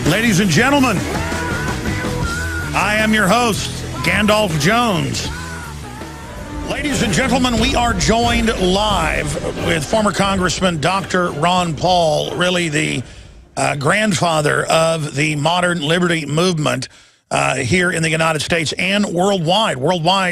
Ladies and gentlemen, I am your host, Gandalf Jones. Ladies and gentlemen, we are joined live with former Congressman Dr. Ron Paul, really the grandfather of the modern liberty movement here in the United States and worldwide.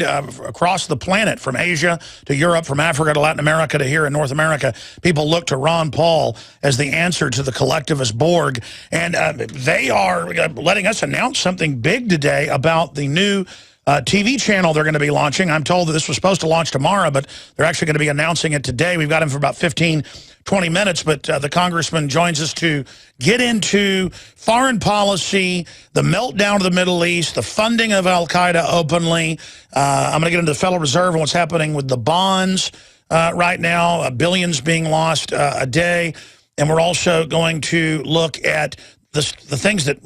Across the planet, from Asia to Europe, from Africa to Latin America to here in North America, people look to Ron Paul as the answer to the collectivist Borg. And they are letting us announce something big today about the new TV channel they're going to be launching. I'm told that this was supposed to launch tomorrow, but they're actually going to be announcing it today. We've got him for about 15, 20 minutes, but the congressman joins us to get into foreign policy, the meltdown of the Middle East, the funding of Al-Qaeda openly. I'm going to get into the Federal Reserve and what's happening with the bonds right now, billions being lost a day. And we're also going to look at the things that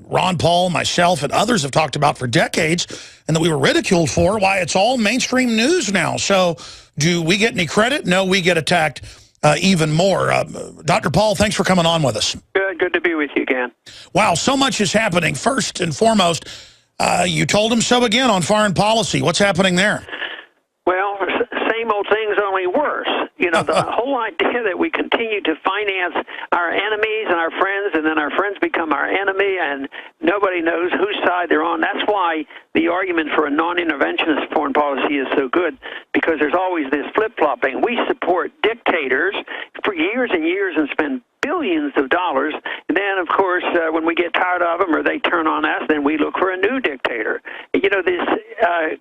Ron Paul, myself, and others have talked about for decades and that we were ridiculed for, why it's all mainstream news now. So do we get any credit? No, we get attacked even more. Dr. Paul, thanks for coming on with us. Good to be with you again. Wow, so much is happening. First and foremost, you told him so again on foreign policy. What's happening there? Well, same old things, only worse. You know, the whole idea that we continue to finance our enemies and our friends, and then our friends become our enemy, and nobody knows whose side they're on. That's why the argument for a non-interventionist foreign policy is so good, because there's always this flip-flopping. We support dictators for years and years and spend billions of dollars, and then, of course, when we get tired of them or they turn on us, then we look for a new dictator. You know, this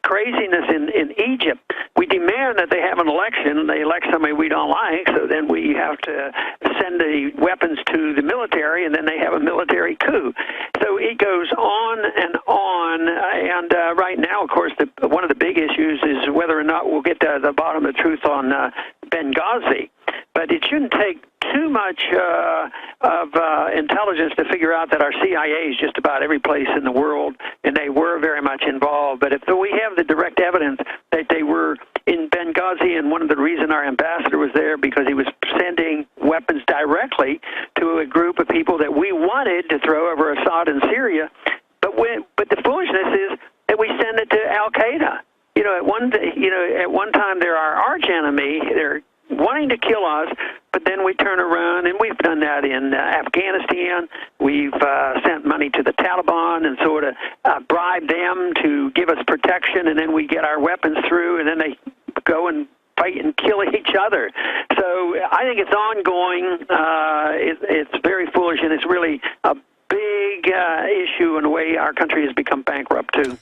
craziness in Egypt, we demand that they have an election, and they elect somebody we don't like, so then we have to send the weapons to the military, and then they have a military coup. So it goes on, and right now, of course, one of the big issues is whether or not we'll get to the bottom of the truth on Benghazi. But it shouldn't take too much of intelligence to figure out that our CIA is just about every place in the world, and they were very much involved. But if we have the direct evidence that they were in Benghazi, and one of the reasons our ambassador was there, because he was sending weapons directly to a group of people that we wanted to throw over Assad in Syria. But the foolishness is that we send it to Al-Qaeda. You know, at one time they're our arch enemy. They're wanting to kill us, but then we turn around, and we've done that in Afghanistan. We've sent money to the Taliban and sort of bribed them to give us protection, and then we get our weapons through, and then they go and fight and kill each other. So I think it's ongoing. It's very foolish, and it's really a big issue in a way our country has become bankrupt too.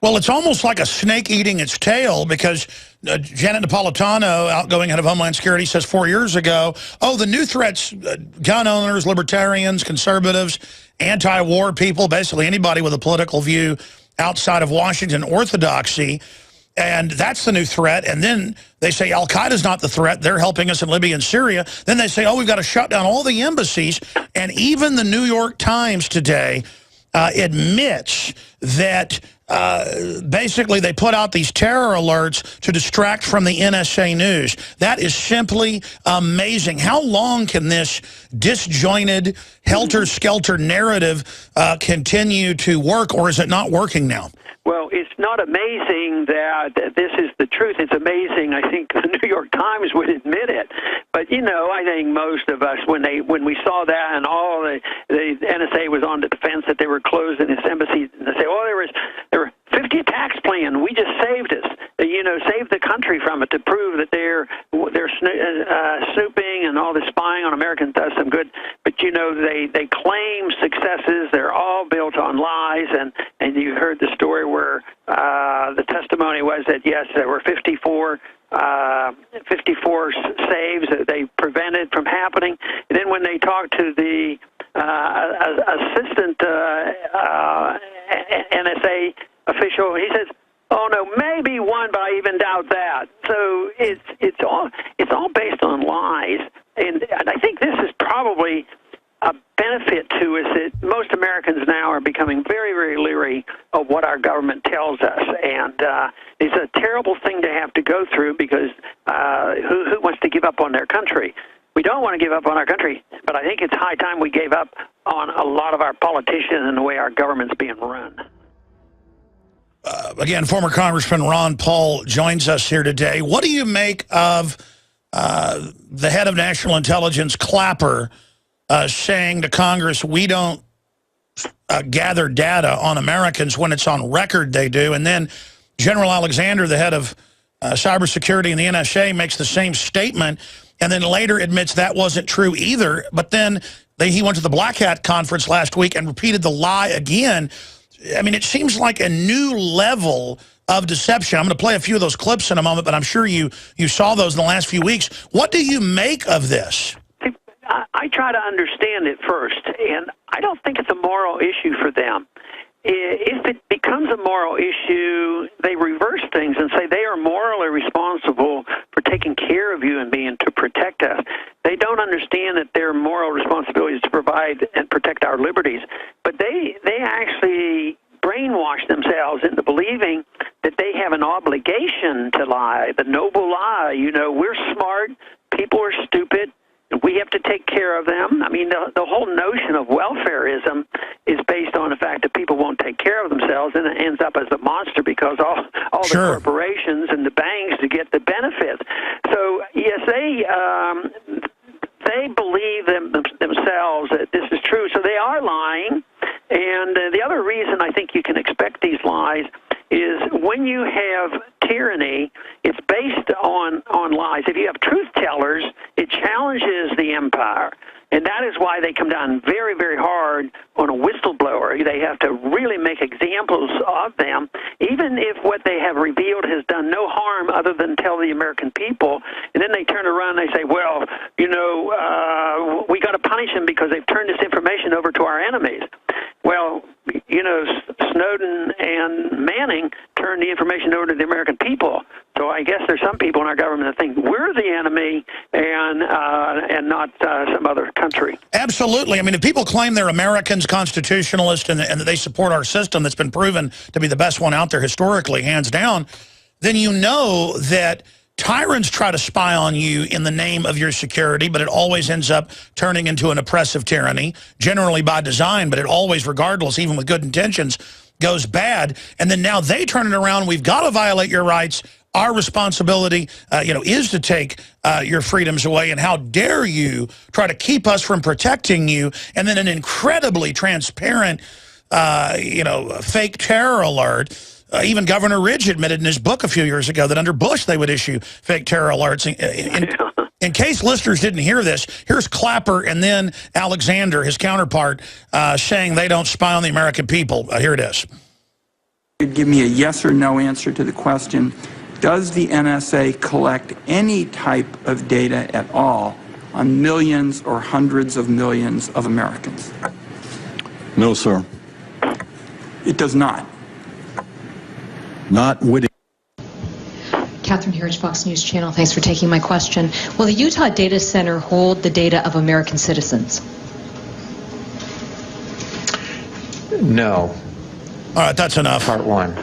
Well, it's almost like a snake eating its tail, because Janet Napolitano, outgoing head of Homeland Security, says 4 years ago, oh, the new threats, gun owners, libertarians, conservatives, anti-war people, basically anybody with a political view outside of Washington orthodoxy, and that's the new threat. And then they say Al-Qaeda's not the threat. They're helping us in Libya and Syria. Then they say, oh, we've got to shut down all the embassies. And even the New York Times today admits that basically they put out these terror alerts to distract from the NSA news. That is simply amazing. How long can this disjointed, helter-skelter narrative continue to work, or is it not working now? Well, it's not amazing that this is the truth. It's amazing, I think, the New York Times would admit it. But, you know, I think most of us, when we saw that and all the NSA was on the defense that they were closing this embassy, and they say, oh, there were 50 attacks planned. We just saved us. You know, saved the country from it to prove that they're snooping and all this spying on Americans does some good. But, you know, they claim successes. They're all built on lies. And you heard the story where the testimony was that, yes, there were 54 saves that they prevented from happening. And then when they talked to the assistant NSA official, he says, oh no, maybe one, but I even doubt that. So it's all based on lies, and I think this is probably a benefit to us that most Americans now are becoming very, very leery of what our government tells us, and it's a terrible thing to have to go through, because who wants to give up on their country? we don't want to give up on our country, but I think it's high time we gave up on a lot of our politicians and the way our government's being run. Again, former Congressman Ron Paul joins us here today. What do you make of the head of National Intelligence, Clapper, saying to Congress, we don't gather data on Americans when it's on record they do? And then General Alexander, the head of cybersecurity in the NSA, makes the same statement and then later admits that wasn't true either. But then he went to the Black Hat conference last week and repeated the lie again. I mean, it seems like a new level of deception. I'm going to play a few of those clips in a moment, but I'm sure you saw those in the last few weeks. What do you make of this? I try to understand it first, and I don't think it's a moral issue for them. If it becomes a moral issue, they reverse things and say they are morally responsible for taking care of you and being to protect us. They don't understand that their moral responsibility is to provide and protect our liberties. But they actually brainwash themselves into believing that they have an obligation to lie, the noble lie. You know, we're smart, people are stupid, we have to take care of them. I mean, the whole notion of welfareism is based on the fact that people won't take care of themselves, and it ends up as a monster because all the corporations and the banks to get the benefits. So, yes, they believe themselves that this is true, so they are lying. And the other reason I think you can expect these lies is when you have tyranny, it's based on lies. If you have truth tellers, it challenges the empire. And that is why they come down very, very hard on a whistleblower. They have to really make examples of them, even if what they have revealed has done no harm other than tell the American people. And then they turn around and they say, well, you know, we got to punish them because they've turned this information over to our enemies. Well, you know, Snowden and Manning turned the information over to the American people. So I guess there's some people in our government that think we're the enemy and not some other country. Absolutely. I mean, if people claim they're Americans, constitutionalists, and that they support our system that's been proven to be the best one out there historically, hands down, then you know that tyrants try to spy on you in the name of your security, but it always ends up turning into an oppressive tyranny, generally by design, but it always, regardless, even with good intentions, goes bad. And then now they turn it around. We've got to violate your rights. Our responsibility, is to take your freedoms away. And how dare you try to keep us from protecting you? And then an incredibly transparent, fake terror alert. Even Governor Ridge admitted in his book a few years ago that under Bush they would issue fake terror alerts. In case listeners didn't hear this, here's Clapper and then Alexander, his counterpart, saying they don't spy on the American people. Here it is. Give me a yes or no answer to the question. Does the NSA collect any type of data at all on millions or hundreds of millions of Americans? No, sir. It does not. Not witty. Catherine Herridge, Fox News Channel. Thanks for taking my question. Will the Utah data center hold the data of American citizens? No. All right, that's enough. Part one.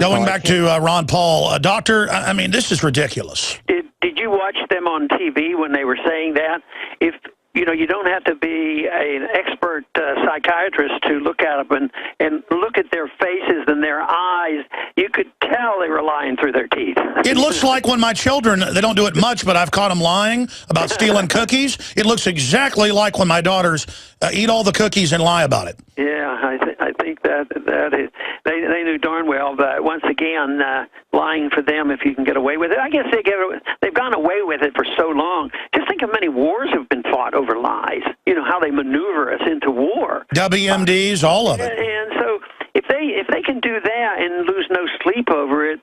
Going back to Ron Paul. Doctor, I mean, this is ridiculous. Did you watch them on TV when they were saying that? If you don't have to be an expert psychiatrist to look at them and look at their faces and their eyes. You could tell they were lying through their teeth. It looks like when my children, they don't do it much, but I've caught them lying about stealing cookies. It looks exactly like when my daughters eat all the cookies and lie about it. Yeah, I think that is, they knew darn well, but once again, lying for them if you can get away with it. I guess they've gone away with it for so long. Just think of many wars have been fought over lies. You know, how they maneuver us into war. WMDs, all of it. And so if they can do that and lose no sleep over it,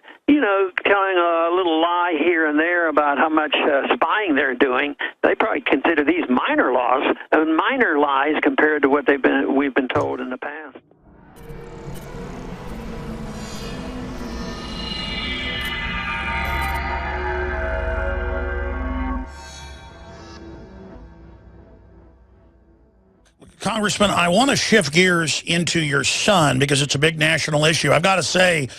telling a little lie here and there about how much spying they're doing, they probably consider these minor lies compared to what we've been told in the past. Congressman, I want to shift gears into your son because it's a big national issue. I've got to say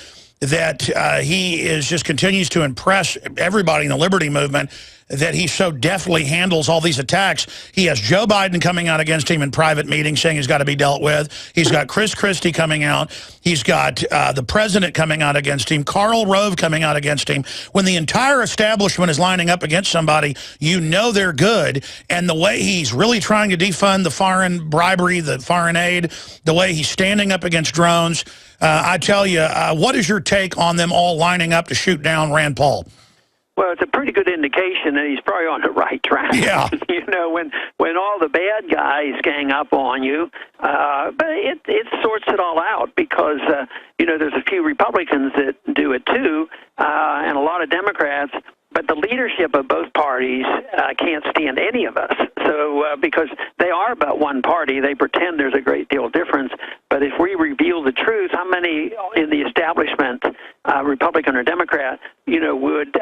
that he just continues to impress everybody in the liberty movement. that he so deftly handles all these attacks. He has Joe Biden coming out against him in private meetings saying he's got to be dealt with. He's got Chris Christie coming out. He's got the president coming out against him. Karl Rove coming out against him. When the entire establishment is lining up against somebody, you know they're good. And the way he's really trying to defund the foreign bribery, the foreign aid, the way he's standing up against drones, I tell you, what is your take on them all lining up to shoot down Rand Paul? Well, it's a pretty good indication that he's probably on the right track. Yeah. You know, when all the bad guys gang up on you, but it sorts it all out because, you know, there's a few Republicans that do it too, and a lot of Democrats. But the leadership of both parties can't stand any of us. So because they are about one party, they pretend there's a great deal of difference. But if we reveal the truth, how many in the establishment, Republican or Democrat, you know, would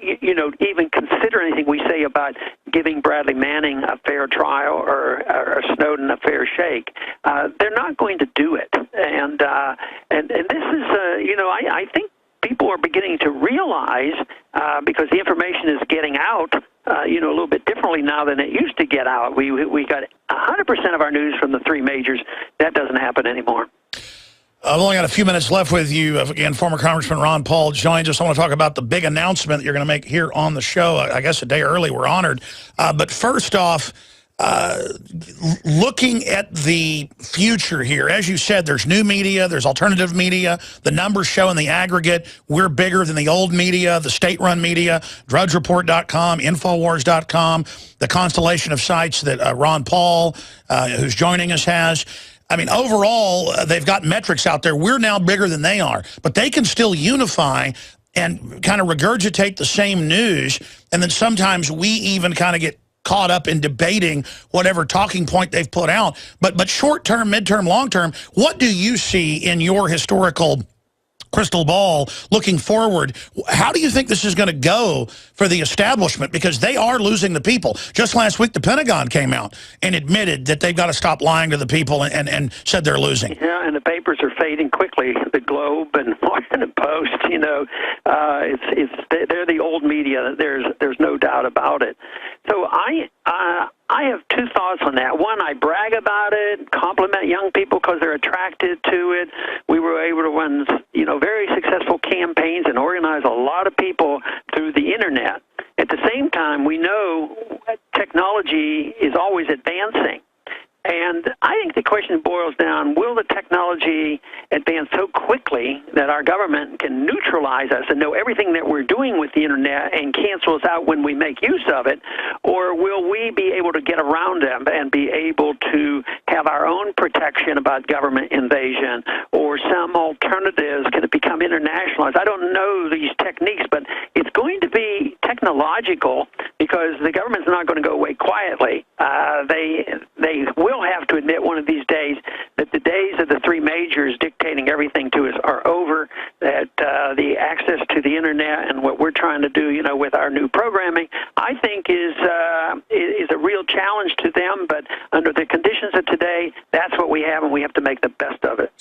you know, even consider anything we say about giving Bradley Manning a fair trial or Snowden a fair shake? They're not going to do it. And this is you know, I think people are beginning to realize, because the information is getting out, you know, a little bit differently now than it used to get out. We got 100% of our news from the three majors. That doesn't happen anymore. I've only got a few minutes left with you. Again, former Congressman Ron Paul joins us. I want to talk about the big announcement that you're going to make here on the show. I guess a day early. We're honored. But first off, looking at the future here, as you said, there's new media, there's alternative media. The numbers show in the aggregate we're bigger than the old media, the state-run media, drudgereport.com, infowars.com, the constellation of sites that Ron Paul, who's joining us, has. I mean, overall, they've got metrics out there. We're now bigger than they are, but they can still unify and kind of regurgitate the same news, and then sometimes we even kind of get caught up in debating whatever talking point they've put out. But short-term, mid-term, long-term, what do you see in your historical crystal ball looking forward? How do you think this is going to go for the establishment? Because they are losing the people. Just last week, the Pentagon came out and admitted that they've got to stop lying to the people and said they're losing. Yeah, and the papers are fading quickly. The Globe and Washington Post, you know, they're the old media. There's no doubt about it. So I have two thoughts on that. One, I brag about it, compliment young people because they're attracted to it. We were able to run, you know, very successful campaigns and organize a lot of people through the internet. At the same time, we know technology is always advancing. And I think the question boils down, will the technology advance so quickly that our government can neutralize us and know everything that we're doing with the internet and cancel us out when we make use of it? Or will we be able to get around them and be able to have our own protection about government invasion or some alternatives? Can it become internationalized? I don't know these techniques, but it's going to be technological because the government's not going to go away quietly. They will have to admit one of these days that the days of the three majors dictating everything to us are over, that the access to the internet and what we're trying to do, you know, with our new programming, I think is a real challenge to them. But under the conditions of today, that's what we have, and we have to make the best of it.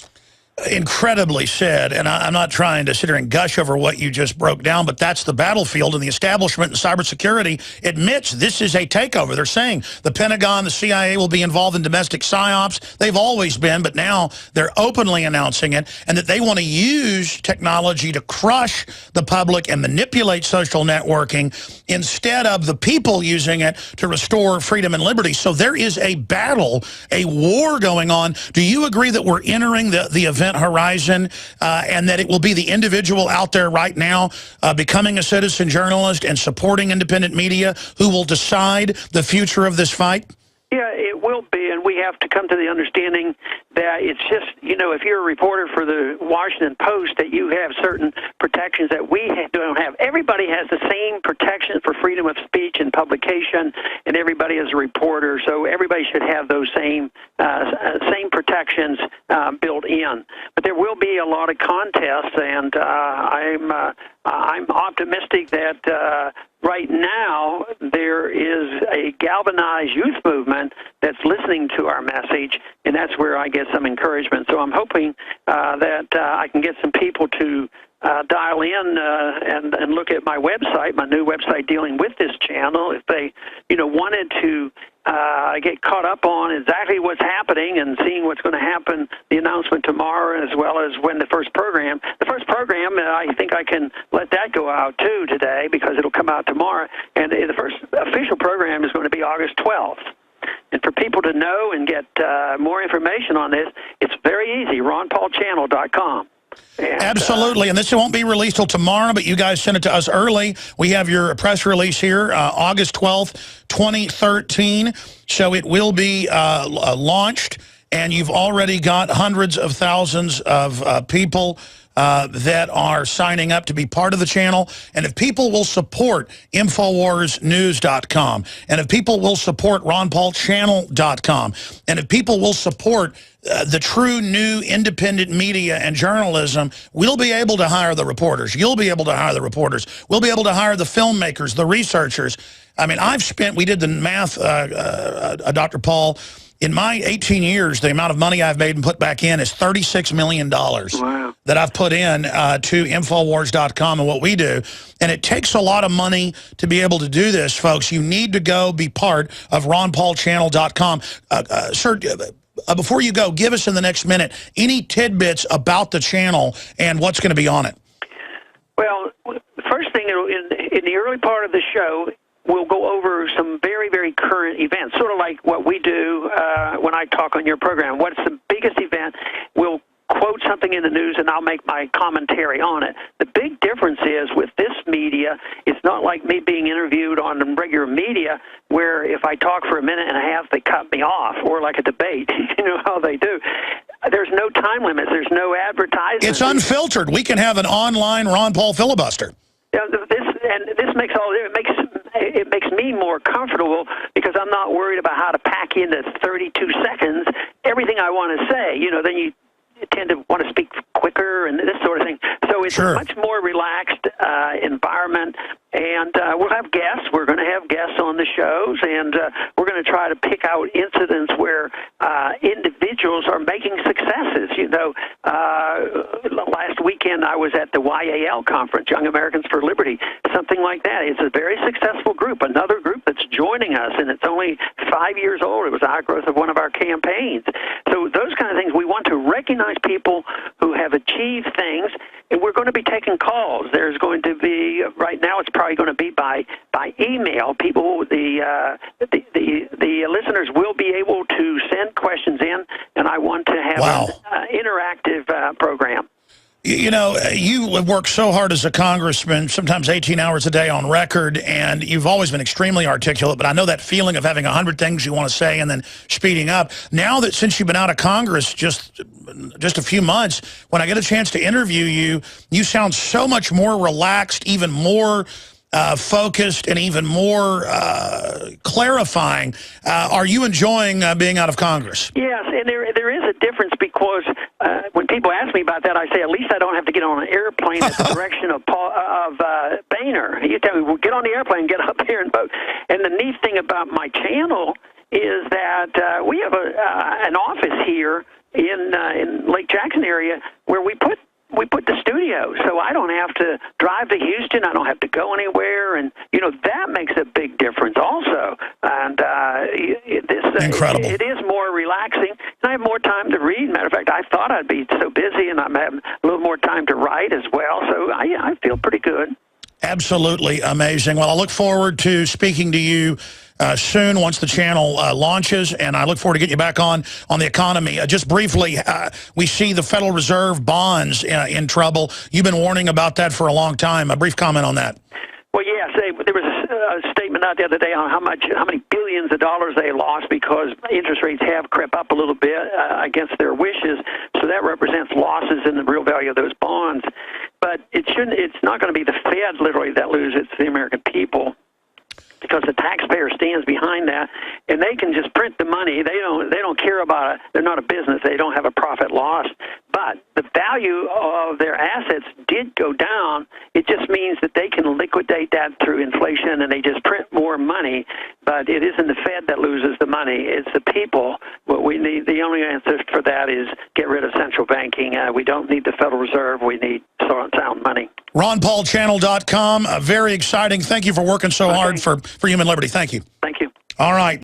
Incredibly said, and I'm not trying to sit here and gush over what you just broke down, but that's the battlefield, and the establishment in cybersecurity admits this is a takeover. They're saying the Pentagon, the CIA will be involved in domestic psyops. They've always been, but now they're openly announcing it, and that they want to use technology to crush the public and manipulate social networking instead of the people using it to restore freedom and liberty. So there is a battle, a war going on. Do you agree that we're entering the event horizon, and that it will be the individual out there right now becoming a citizen journalist and supporting independent media who will decide the future of this fight? Yeah, it will be, and we have to come to the understanding that it's just, you know, if you're a reporter for the Washington Post, that you have certain protections that we don't have. Everybody has the same protection for freedom of speech and publication, and everybody is a reporter, so everybody should have those same protections built in. But there will be a lot of contests, and I'm optimistic that right now there is a galvanized youth movement that's listening to our message, and that's where I get some encouragement. So I'm hoping that I can get some people to dial in and look at my website, my new website dealing with this channel. If they, wanted to get caught up on exactly what's happening and seeing what's going to happen, the announcement tomorrow, as well as when the first program, I think I can let that go out too today because it'll come out tomorrow. And the first official program is going to be August 12th. And for people to know and get more information on this, it's very easy, ronpaulchannel.com. Absolutely, and this won't be released till tomorrow, but you guys sent it to us early. We have your press release here, August 12th, 2013, so it will be launched, and you've already got hundreds of thousands of people that are signing up to be part of the channel. And if people will support InfoWarsNews.com, and if people will support RonPaulChannel.com, and if people will support the true new independent media and journalism, we'll be able to hire the reporters. You'll be able to hire the reporters. We'll be able to hire the filmmakers, the researchers. I mean, we did the math, Dr. Paul. In my 18 years, the amount of money I've made and put back in is $36 million that I've put in to Infowars.com and what we do. And it takes a lot of money to be able to do this, folks. You need to go be part of RonPaulChannel.com. Sir, before you go, give us in the next minute any tidbits about the channel and what's going to be on it. Well, the first thing in the early part of the show, we'll go over some very, very current events, sort of like what we do when I talk on your program. What's the biggest event? We'll quote something in the news, and I'll make my commentary on it. The big difference is with this media, it's not like me being interviewed on regular media where if I talk for a minute and a half, they cut me off, or like a debate, you know how they do. There's no time limits. There's no advertising. It's unfiltered. We can have an online Ron Paul filibuster. Yeah, this makes it makes me more comfortable because I'm not worried about how to pack into 32 seconds everything I want to say. Then you tend to want to speak quicker and this sort of thing. So it's a much more relaxed environment, and we'll have guests. We're going to have guests on the shows, and we're going to try to pick out incidents where individuals are making successes. Last weekend I was at the YAL conference, Young Americans for Liberty, something like that. It's a very successful group, another group that's joining us, and it's only 5 years old. It was the outgrowth of one of our campaigns. So those kind of things, we want to recognize people who have achieved things, and we're going to be taking calls. There's going to be, right now it's probably going to be by email. People, the listeners will be able to send questions in, and I want to have an interactive program. You have worked so hard as a congressman, sometimes 18 hours a day on record, and you've always been extremely articulate, but I know that feeling of having 100 things you want to say and then speeding up. Now that since you've been out of Congress just a few months, when I get a chance to interview you, you sound so much more relaxed, even more focused, and even more clarifying. Are you enjoying being out of Congress? Yes, and there is a difference because when people ask me about that, I say, at least I don't have to get on an airplane at the direction of Boehner. You tell me, well, get on the airplane, get up here and vote. And the neat thing about my channel is that we have an office here in Lake Jackson area where we put the studio, so I don't have to drive to Houston. I don't have to go anywhere, and that makes a big difference also. And incredible. It is more relaxing, and I have more time to read. Matter of fact, I thought I'd be so busy, and I'm having a little more time to write as well. So I feel pretty good. Absolutely amazing. Well, I look forward to speaking to you soon once the channel launches, and I look forward to getting you back on the economy. Just briefly, we see the Federal Reserve bonds in trouble. You've been warning about that for a long time. A brief comment on that. Well, yes, there was a statement out the other day on how many billions of dollars they lost because interest rates have crept up a little bit against their wishes. So that represents losses in the real value of those bonds. But it's not going to be the Fed literally that loses. It's the American people, because the taxpayer stands behind that, and they can just print the money. They don't care about it. They're not a business. They don't have a profit loss. But the value of their assets did go down. It just means that they can liquidate that through inflation, and they just print more money. But it isn't the Fed that loses the money; it's the people. What we need, the only answer for that is get rid of central banking. We don't need the Federal Reserve. We need sound money. RonPaulChannel.com. Very exciting. Thank you for working so hard for human liberty. Thank you. Thank you. All right.